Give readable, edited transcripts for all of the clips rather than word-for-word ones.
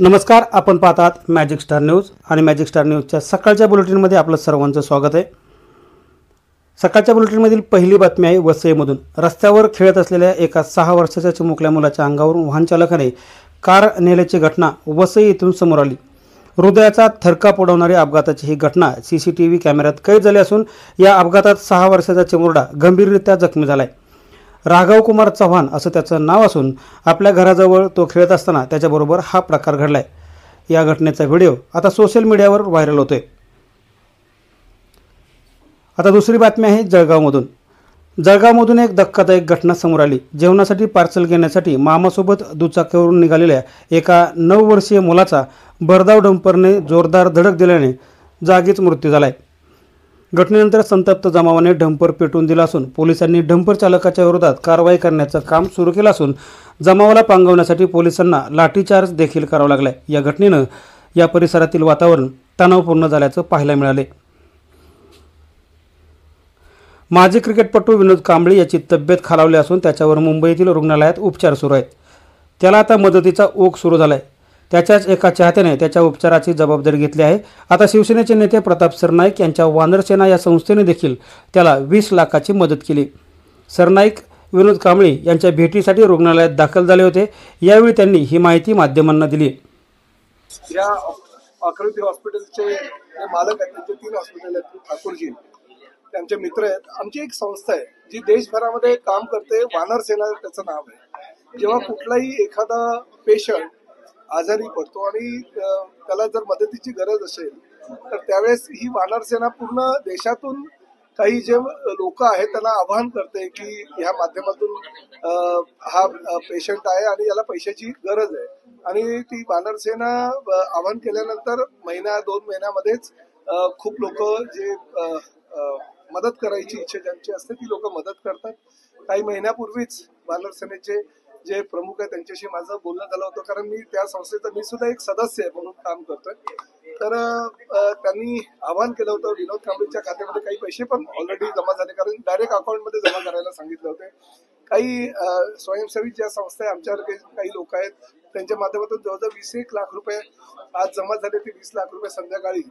नमस्कार, आपण पाहतात मॅजिक स्टार न्यूज आणि मॅजिक स्टार न्यूजच्या सकाळच्या बुलेटिनमध्ये आपलं सर्वांचं स्वागत आहे। सकाळच्या बुलेटिनमधील पहिली बातमी आहे वसईमधून। रस्त्यावर खेळत असलेल्या एका 6 वर्षाच्या चिमुकल्या मुलाच्या अंगावरून वाहन चालकाने कार नेल्याची घटना वसई येथून समोर आली। हृदयाचा थरकाप उडवणारी अपघाताची ही घटना सीसीटीव्ही कॅमेऱ्यात कैद झाली असून या अपघातात 6 वर्षाचा चिमुरडा गंभीररित्या जखमी झालाय। राघव कुमार चव्हाण असं त्याचं नाव असून आपल्या घराजवळ तो खेळत असताना त्याच्याबरोबर हा प्रकार घडलाय। या घटनेचा व्हिडिओ आता सोशल मीडियावर व्हायरल होतोय। आता दुसरी बातमी आहे जळगावमधून। जळगावमधून एक धक्कादायक घटना समोर आली। जेवणासाठी पार्सल घेण्यासाठी मामासोबत दुचाकीवरून निघालेल्या एका 9 वर्षीय मुलाचा भरधाव डंपरने जोरदार धडक दिल्याने जागीच मृत्यू झालाय। घटनेनंतर संतप्त जमावाने डंपर पेटवून दिला असून पोलिसांनी डंपर चालकाच्या विरोधात कारवाई करण्याचं काम सुरू केलं असून जमावाला पांगवण्यासाठी पोलिसांना लाठीचार्ज देखील करावा लागलाय। या घटनेनं या परिसरातील वातावरण तणावपूर्ण झाल्याचं पाहायला मिळाले। माजी क्रिकेटपटू विनोद कांबळी याची तब्येत खालावली असून त्याच्यावर मुंबईतील रुग्णालयात उपचार सुरू आहेत। त्याला आता मदतीचा ओघ सुरू झालाय। त्याच्याच एका चाहत्याने त्याच्या उपचाराची जबाबदारी घेतली आहे। आता शिवसेनेचे नेते प्रताप सरनाईक यांच्या वानर सेना या संस्थेने देखील त्याला 20 लाखाची मदत केली। सरनाईक विनोद कांबळी यांच्या भेटीसाठी रुग्णालयात दाखल झाले होते। यावेळी त्यांनी ही माहिती माध्यमांना दिली। या आकृती हॉस्पिटलचे जे मालक आहेत, त्यांचे 3 हॉस्पिटल आहेत, ठाकूरजी त्यांचे मित्र आहेत। आमची एक संस्था आहे जी देशभरामध्ये काम करते, वानर सेना त्याचं नाव आहे। जेव्हा कुठलाही एखादा पेशंट आजारी पडतो आणि त्याला जर मदतीची गरज असेल तर त्यावेळेस ही वानर सेना पूर्ण देशातून काही जे लोक आहेत त्यांना आवाहन करते की ह्या माध्यमातून हा पेशंट आहे आणि याला पैशाची गरज आहे। आणि ती वानर सेना आवाहन केल्यानंतर महिना 2 महिन्यामध्येच खूप लोक जे मदत करायची इच्छा ज्यांची असते ती लोक मदत करतात। काही महिन्यापूर्वीच वानर सेनेचे जे प्रमुख आहे त्यांच्याशी माझं बोलणं झालं होतं, कारण मी त्या संस्थेचा मी सुद्धा एक सदस्य आहे म्हणून काम करतोय। तर त्यांनी आवाहन केलं होतं। विनोद कांबळीच्या खात्यामध्ये काही पैसे पण ऑलरेडी जमा झाले, कारण डायरेक्ट अकाउंटमध्ये जमा करायला सांगितले होते। काही स्वयंसेवी ज्या संस्था आहे, आमच्यावर काही लोक आहेत, त्यांच्या माध्यमातून जवळजवळ 21 लाख रुपये आज जमा झाले। ते 20 लाख रुपये संध्याकाळी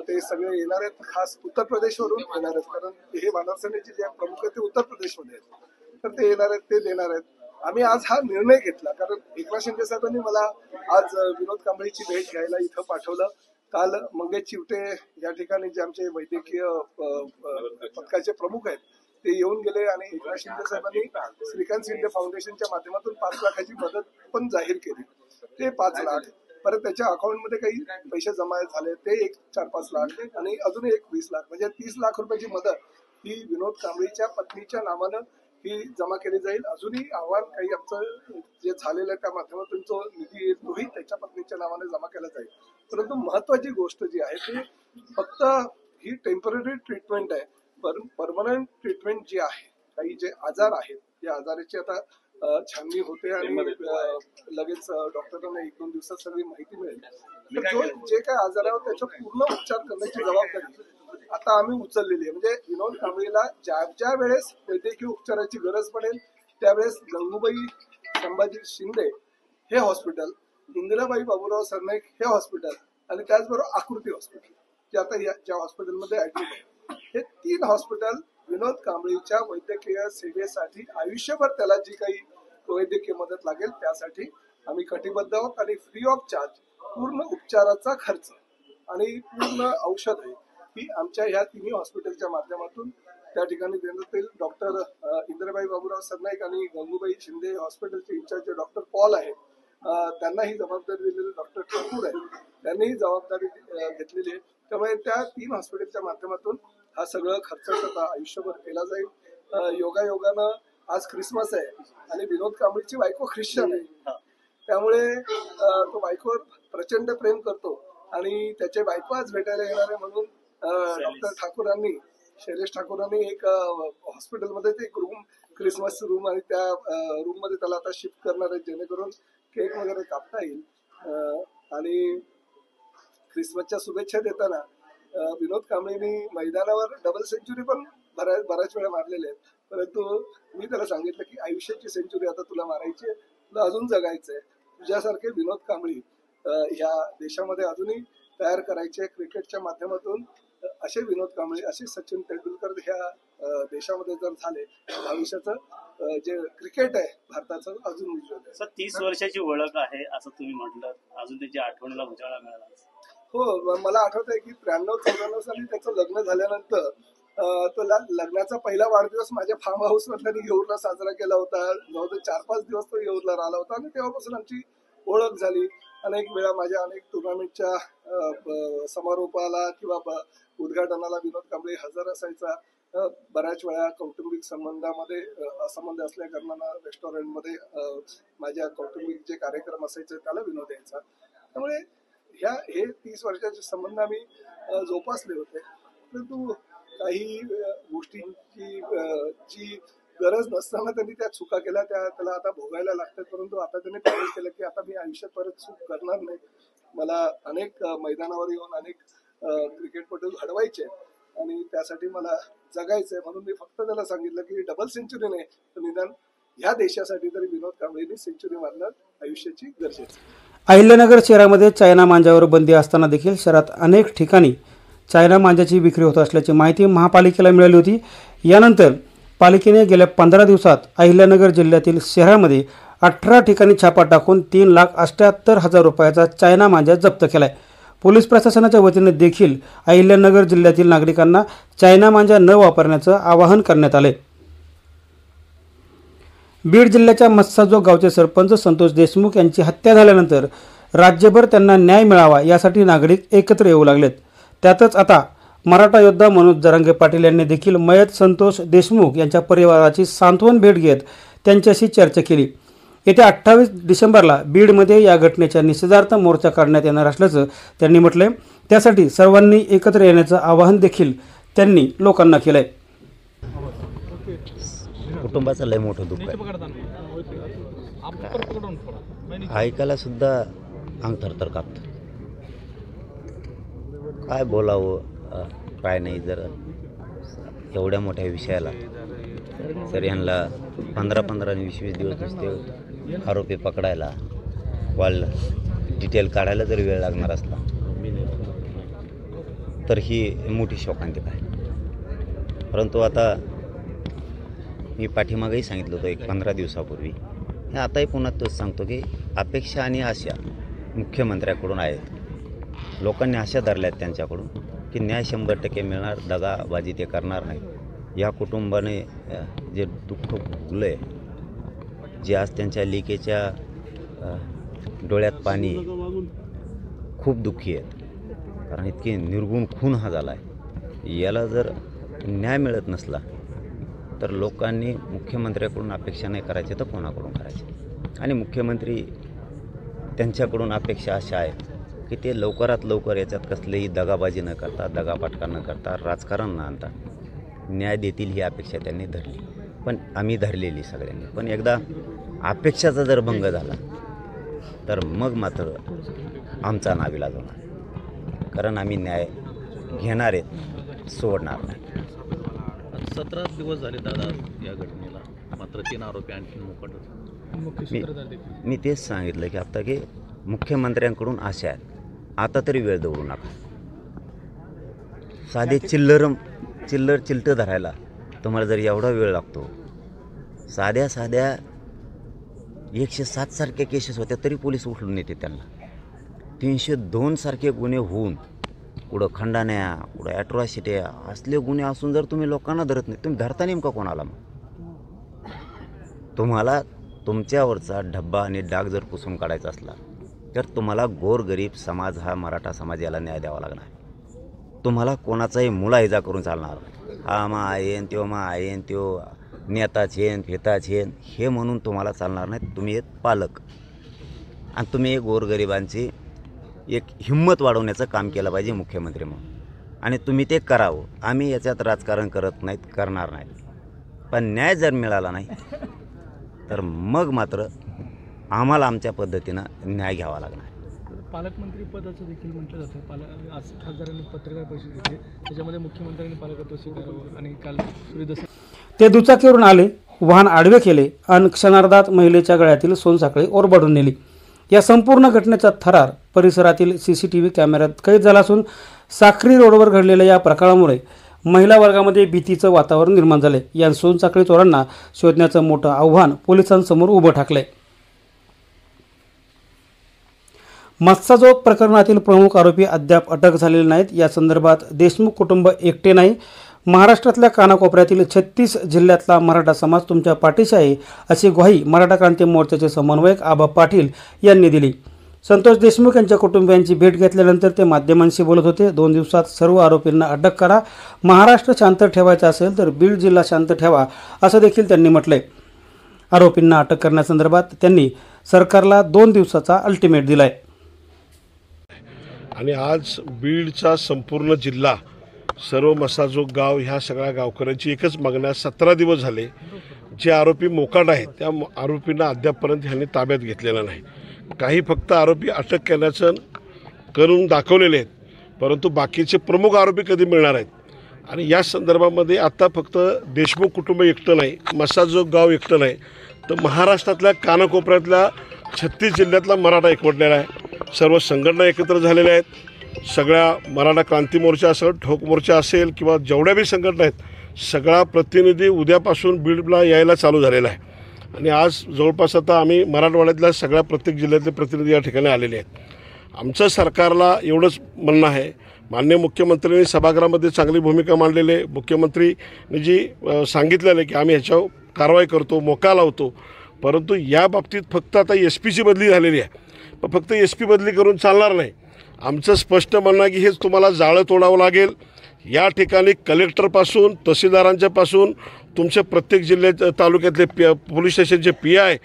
ते सगळे येणार आहेत, खास उत्तर प्रदेशवरून येणार आहेत, कारण हे वानर सेनेचे जे प्रमुख आहेत ते उत्तर प्रदेशमध्ये आहेत, तर ते येणार आहेत, ते देणार आहेत। आम्ही आज हा निर्णय घेतला कारण एकनाथ शिंदे साहेबांनी मला आज विनोद कांबळीची भेट घ्यायला इथं पाठवलं। काल मंगेश चिवटे या ठिकाणी जे आमचे वैद्यकीय पथकाचे प्रमुख आहेत ते येऊन गेले आणि एकनाथ शिंदे साहेबांनी श्रीकांत शिंदे फाउंडेशनच्या माध्यमातून 5 लाखाची मदत पण जाहीर केली। ते 5 लाख परत त्याच्या अकाउंटमध्ये काही पैसे जमा झाले, ते एक 4-5 लाख आणि अजून एक 20 लाख, म्हणजे 30 लाख रुपयाची मदत ही विनोद कांबळीच्या पत्नीच्या नावानं ही जमा केली जाईल। अजूनही आव्हान काही आमचं जे झालेलं आहे त्या माध्यमातून जो निधी येईल तोही त्याच्या पत्नीच्या नावाने जमा केला जाईल। परंतु महत्वाची गोष्ट जी आहे ती फक्त ही टेम्पररी ट्रीटमेंट आहे, परमनंट ट्रीटमेंट जी आहे, काही जे आजार आहेत या आजाराची आता छाननी होते आणि लगेच डॉक्टरांना 1-2 दिवसात सगळी माहिती मिळेल। तर जे काय आजारावर त्याचा पूर्ण उपचार करण्याची जबाबदारी आता आम्ही उचललेली आहे। म्हणजे विनोद कांबळीला ज्या वेळेस वैद्यकीय उपचाराची गरज पडेल त्यावेळेस गंगूबाई संभाजी शिंदे हे हॉस्पिटल, इंदिराबाई बाबूराव सरनाईक हे हॉस्पिटल आणि त्याचबरोबर आकृती हॉस्पिटल जे आता ज्या हॉस्पिटलमध्ये ऍडमिट आहे, हे 3 हॉस्पिटल विनोद कांबळीच्या वैद्यकीय सेवेसाठी आयुष्यभर त्याला जी काही वैद्यकीय मदत लागेल त्यासाठी आम्ही कटिबद्ध आहोत आणि फ्री ऑफ चार्ज पूर्ण उपचाराचा खर्च आणि पूर्ण औषध आहे ही आमच्या ह्या 3 हॉस्पिटलच्या माध्यमातून त्या ठिकाणी देण्यात येईल। डॉक्टर इंदिराबाई बाबूराव सरनाईक आणि गंगूबाई शिंदे हॉस्पिटलचे इंचार्ज डॉक्टर पॉल आहेत, त्यांना ही जबाबदारी दिलेली डॉक्टर ठाकूर आहे, त्यांनी ही जबाबदारी घेतलेली आहे। त्यामुळे त्या 3 हॉस्पिटलच्या माध्यमातून हा सगळं खर्च आता आयुष्यभर केला जाईल। योगायोगानं आज ख्रिसमस आहे आणि विनोद कांबळीची बायको ख्रिश्चन आहे, त्यामुळे तो बायकोवर प्रचंड प्रेम करतो आणि त्याचे बायको आज भेटायला येणार आहे म्हणून डॉक्टर ठाकूरांनी, शैलेश ठाकूरांनी एक हॉस्पिटलमध्ये एक रूम, क्रिसमस रूम आणि त्या रूम मध्ये त्याला आता शिफ्ट करणार आहे, जेणेकरून केक वगैरे कापता येईल। आणि ख्रिसमसच्या शुभेच्छा देताना विनोद कांबळींनी मैदानावर डबल सेंचुरी पण बऱ्याच वेळा मारलेल्या आहेत, परंतु मी त्याला सांगितलं की आयुष्याची सेंचुरी आता तुला मारायची आहे, तुला अजून जगायचंय। तुझ्यासारखे विनोद कांबळी ह्या देशामध्ये अजूनही तयार करायचे क्रिकेटच्या माध्यमातून असे विनोद कांबळे असे सचिन तेंडुलकर ह्या देशामध्ये जर झाले भविष्याचं जे क्रिकेट आहे भारताचं अजून उज्ज्वल आहे. सर 30 वर्षाची ओळख आहे असं तुम्ही म्हटलं, अजून त्याची आठवणीला उजाळा मिळाला. हो, मला आठवत आहे की 93-94 साली त्याचं लग्न झाल्यानंतर तो लग्नाचा पहिला वाढदिवस माझ्या फार्म हाऊस वर त्यांनी येऊरला साजरा केला होता. जवळजवळ 4-5 दिवस तो येऊरला राहिला होता आणि तेव्हापासून आमची ओळख झाली. अनेक वेळा माझ्या अनेक टुर्नामेंटच्या समारोपाला किंवा उद्घाटनाला विनोद कांबळे हजर असायचा. बऱ्याच वेळा कौटुंबिक संबंधामध्ये असंबंध असल्या कारणानं रेस्टॉरंटमध्ये माझ्या कौटुंबिक जे कार्यक्रम असायचे त्याला विनोद यायचा. त्यामुळे हे 30 वर्षाचे संबंध आम्ही जोपासले होते. परंतु काही गोष्टींची जी गरज नसताना त्यांनी त्या चुका केल्या, त्याला आता भोगायला लागतात. परंतु आता त्यांनी प्रयत्न केलं की आता मी आयुष्यात परत चूक करणार नाही. मला अनेक मैदानावर येऊन अनेक क्रिकेटपटू घडवायचे आणि त्यासाठी मला जगायचंय. म्हणून मी फक्त त्याला सांगितलं की डबल सेंचुरी नाही तर निदान ह्या देशासाठी तरी विनोद कांबळेंनी सेंचुरी मारणं आयुष्याची गरजेचं. अहिल्यानगर शहरामध्ये चायना मांजावर बंदी असताना देखील शहरात अनेक ठिकाणी चायना मांजाची विक्री होत असल्याची माहिती महापालिकेला मिळाली होती. यानंतर पालिकेने गेल्या 15 दिवसात अहिल्यानगर जिल्ह्यातील शहरामध्ये 18 ठिकाणी छापा टाकून 3,78,000 रुपयाचा चायना मांजा जप्त केलाय. पोलीस प्रशासनाच्या वतीने देखील अहिल्यानगर जिल्ह्यातील नागरिकांना चायना मांजा न वापरण्याचं आवाहन करण्यात आले. बीड जिल्ह्याच्या मस्साजोग गावचे सरपंच संतोष देशमुख यांची हत्या झाल्यानंतर राज्यभर त्यांना न्याय मिळावा यासाठी नागरिक एकत्र येऊ लागलेत. त्यातच आता मराठा योद्धा मनोज जरांगे पाटील यांनी देखील मयत संतोष देशमुख यांच्या परिवाराची सांत्वन भेट घेत त्यांच्याशी चर्चा केली. येत्या 28 डिसेंबरला बीडमध्ये या घटनेच्या निषेधार्थ मोर्चा काढण्यात येणार असल्याचं त्यांनी म्हटलंय. त्यासाठी सर्वांनी एकत्र येण्याचं आवाहन देखील त्यांनी लोकांना केलंय. कुटुंबाचं लय मोठं दुःख आहे, ऐकायला सुद्धा अंग थरथर कापतं. काय बोलावं काय नाही. जर एवढ्या मोठ्या विषयाला तर यांना 15 आणि 20 दिवस नुसते आरोपी पकडायला कॉल डिटेल काढायला जर वेळ लागणार असला तर ही मोठी शोकांतिका आहे. परंतु आता मी पाठीमागेही सांगितलं होतं 15 दिवसापूर्वी, हे आताही पुन्हा तोच सांगतो की अपेक्षा आणि आशा मुख्यमंत्र्याकडून आहेत. लोकांनी आशा धरल्या आहेत त्यांच्याकडून की न्याय 100% मिळणार, दगाबाजी ते करणार नाही. या कुटुंबाने जे दुःख भोगलं आहे, जे आज त्यांच्या लेकीच्या डोळ्यात पाणी, खूप दुःखी आहेत. कारण इतकी निर्गुण खून हा झाला आहे. याला जर न्याय मिळत नसला तर लोकांनी मुख्यमंत्र्याकडून अपेक्षा नाही करायची तर कोणाकडून करायची. आणि मुख्यमंत्री त्यांच्याकडून अपेक्षा अशा आहे की ते लवकरात लवकर याच्यात कसलीही दगाबाजी न करता, दगापाटका न करता, राजकारण न आणता न्याय देतील ही अपेक्षा त्यांनी धरली. पण आम्ही धरलेली सगळ्यांनी. पण एकदा अपेक्षाचा जर भंग झाला तर मग मात्र आमचा नाविलाज होणार. कारण आम्ही न्याय घेणार आहेत, सोडणार नाही. 17 दिवस झाले दादा या घटनेला, मात्र 3 आरोपी आणखी मी तेच सांगितलं की आता की मुख्यमंत्र्यांकडून आशा आहेत, आता तरी वेळ दवडू नका. साधे चिल्लर धरायला तुम्हाला जर एवढा वेळ लागतो, साध्या 107 सारख्या केसेस होत्या तरी पोलीस उचलून नेते त्यांना. 302 सारखे गुन्हे होऊन कुठं खंडाण्या, कुठं ॲट्रॉसिट्या असले गुन्हे असून जर तुम्ही लोकांना धरत नाही, तुम्ही धरता नेमका कोणाला? मग तुम्हाला तुमच्यावरचा डब्बा आणि डाग जर पुसून काढायचा असला तर तुम्हाला गोरगरीब समाज, हा मराठा समाज, याला न्याय द्यावा लागणार. तुम्हाला कोणाचाही मुलाहिजा करून चालणार नाही. हा मा आयेन त्यो मा आयेन त्यो नेता छेन फेता छेन हे म्हणून तुम्हाला चालणार नाही. तुम्ही एक पालक आणि तुम्ही एक गोरगरिबांची एक हिंमत वाढवण्याचं काम केलं पाहिजे मुख्यमंत्री म्हणून, आणि तुम्ही ते करावं. आम्ही याच्यात राजकारण करत नाहीत, करणार नाही. पण न्याय जर मिळाला नाही तर मग मात्र आम्हाला आमच्या पद्धतीनं न्याय घ्यावा लागणार. पालकमंत्री पदाचं देखील म्हटलं जातं. आज खासदारांनी पत्रकार परिषद घेतली, त्याच्यामध्ये मुख्यमंत्र्यांनी पालकत्व स्वीकारलं आणि काल सूर्यदर्शन ते दुचाकीवरून आले, वाहन आडवे केले आणि क्षणार्धात महिलेच्या गळ्यातील सोनसाखळी ओरबाडून नेली. या संपूर्ण घटनेचा थरार परिसरातील CCTV कॅमेऱ्यात कैद झाला असून साक्री रोडवर घडलेल्या या प्रकारामुळे महिला वर्गामध्ये भीतीचं वातावरण निर्माण झाले. या सोनसाखळी चोरांना शोधण्याचं मोठं आव्हान पोलिसांसमोर उभं ठाकलंय. मस्साजोग प्रकरणातील प्रमुख आरोपी अद्याप अटक झालेले नाहीत. या संदर्भात देशमुख कुटुंब एकटे नाही, महाराष्ट्रातल्या कानाकोपऱ्यातील 36 जिल्ह्यातला मराठा समाज तुमच्या पाठीशी आहे, अशी ग्वाही मराठा क्रांती मोर्चाचे समन्वयक आबा पाटील यांनी दिली. संतोष देशमुख यांच्या कुटुंबियांची भेट घेतल्यानंतर ते माध्यमांशी बोलत होते. 2 दिवसात सर्व आरोपींना अटक करा, महाराष्ट्र शांत ठेवायचा असेल तर बीड जिल्हा शांत ठेवा, असं देखील त्यांनी म्हटलंय. आरोपींना अटक करण्यासंदर्भात त्यांनी सरकारला 2 दिवसाचा अल्टिमेट दिलाय. आणि आज बीडचा संपूर्ण जिल्हा, सर्व मसाजोग गाव, ह्या सगळ्या गावकऱ्यांची एकच मागणी, 17 दिवस झाले जे आरोपी मोकाट आहेत त्या आरोपींना अद्यापपर्यंत ह्यांनी ताब्यात घेतलेलं नाही. काही फक्त आरोपी अटक करण्याचं करून दाखवलेले आहेत, परंतु बाकीचे प्रमुख आरोपी कधी मिळणार आहेत. आणि या संदर्भामध्ये आता फक्त देशमुख कुटुंब एकटं नाही, मसाजोग गाव एकटं नाही, तर महाराष्ट्रातल्या कानाकोपऱ्यातल्या 36 जिल्ह्यातला मराठा एकवटलेला आहे. सर्व संघटना एकत्र झालेल्या आहेत. सगळ्या मराठा क्रांती मोर्चा असेल, ठोक मोर्चा असेल किंवा जेवढ्या बी संघटना आहेत, सगळा प्रतिनिधी उद्यापासून बीडला यायला चालू झालेला आहे. आणि आज जवळपास आता आम्ही मराठवाड्यातल्या सगळ्या प्रत्येक जिल्ह्यातले प्रतिनिधी या ठिकाणी आलेले आहेत. आमचं सरकारला एवढंच म्हणणं आहे, माननीय मुख्यमंत्र्यांनी सभागृहामध्ये चांगली भूमिका मांडलेली आहे. मुख्यमंत्रीने जी सांगितलेलं आहे की आम्ही ह्याच्यावर कारवाई करतो, मोका लावतो, परंतु या बाबतीत फक्त आता SPची बदली झालेली आहे. पण फक्त SP बदली करून चालणार नाही. आमचं स्पष्ट म्हणणं आहे की हेच तुम्हाला जाळं तोडावं लागेल. या ठिकाणी कलेक्टरपासून तहसीलदारांच्यापासून तुमच्या प्रत्येक जिल्ह्यात तालुक्यातले पोलीस स्टेशनचे PI,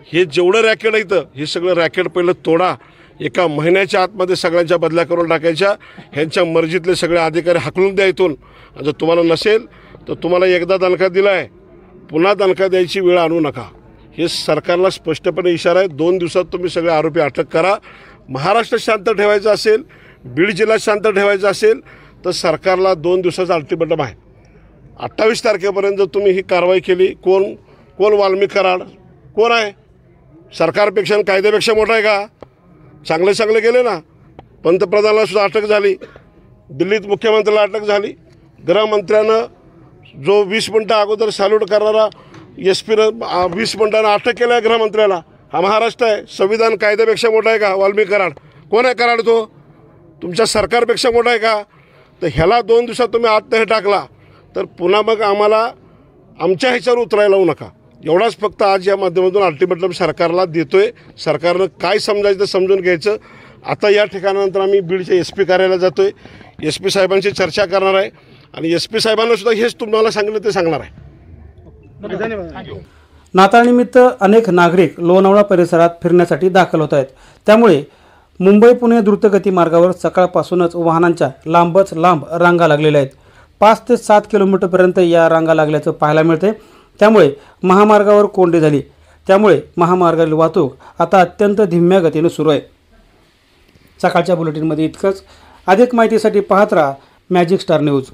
हे जेवढं रॅकेट आहे इथं, हे सगळं रॅकेट पहिलं तोडा. एका महिन्याच्या आतमध्ये सगळ्यांच्या बदल्या करून टाकायच्या. ह्यांच्या मर्जीतले सगळे अधिकारी हाकलून द्या इथून. जर तुम्हाला नसेल तर तुम्हाला एकदा दणका दिला आहे, पुन्हा दणका द्यायची वेळ आणू नका. हे सरकारला स्पष्टपणे इशारा आहे. 2 दिवसात तुम्ही सगळे आरोपी अटक करा. महाराष्ट्र शांत ठेवायचं असेल, बीड जिल्हा शांत ठेवायचा असेल तर सरकारला 2 दिवसाचा अल्टिमेटम आहे. 28 तारखेपर्यंत जर तुम्ही ही कारवाई केली, कोण वाल्मिक कराड कोण आहे? सरकारपेक्षा आणि कायद्यापेक्षा मोठा आहे का? चांगले गेले ना. पंतप्रधानाला सुद्धा अटक झाली, दिल्लीत मुख्यमंत्र्याला अटक झाली. गृहमंत्र्यानं जो 20 मिनटं अगोदर सॅल्यूट करणारा SPनं 20 मिनटांना अटक केलं आहे गृहमंत्र्याला. हा महाराष्ट्र आहे. संविधान कायद्यापेक्षा मोठा आहे का? वाल्मिक कराड कोण आहे? कराड तो तुमच्या सरकारपेक्षा मोठा आहे का? तर ह्याला 2 दिवसात तुम्ही आत हे टाकला तर पुन्हा मग आम्हाला आमच्या ह्याच्यावर उतरायला लावू नका. एवढाच फक्त आज या माध्यमातून अल्टिमेटम सरकारला देतोय. सरकारनं काय समजायचं समजून घ्यायचं. आता या ठिकाणानंतर आम्ही बीडच्या SP कार्यालयाला जातोय. SP साहेबांशी चर्चा करणार आहे आणि SP साहेबांना सुद्धा हेच तुम्हाला सांगितलं ते सांगणार आहे. नाताळनिमित्त अनेक नागरिक लोणावळा परिसरात फिरण्यासाठी दाखल होत आहेत. त्यामुळे मुंबई पुणे द्रुतगती मार्गावर सकाळपासूनच वाहनांच्या लांबच लांब रांगा लागलेल्या आहेत. 5 ते 7 किलोमीटरपर्यंत या रांगा लागल्याचं पाहायला मिळते. त्यामुळे महामार्गावर कोंडी झाली. त्यामुळे महामार्गावरील वाहतूक आता अत्यंत धीम्या गतीने सुरू आहे. सकाळच्या बुलेटिनमध्ये इतकंच. अधिक माहितीसाठी पाहत राहा मॅजिक स्टार न्यूज.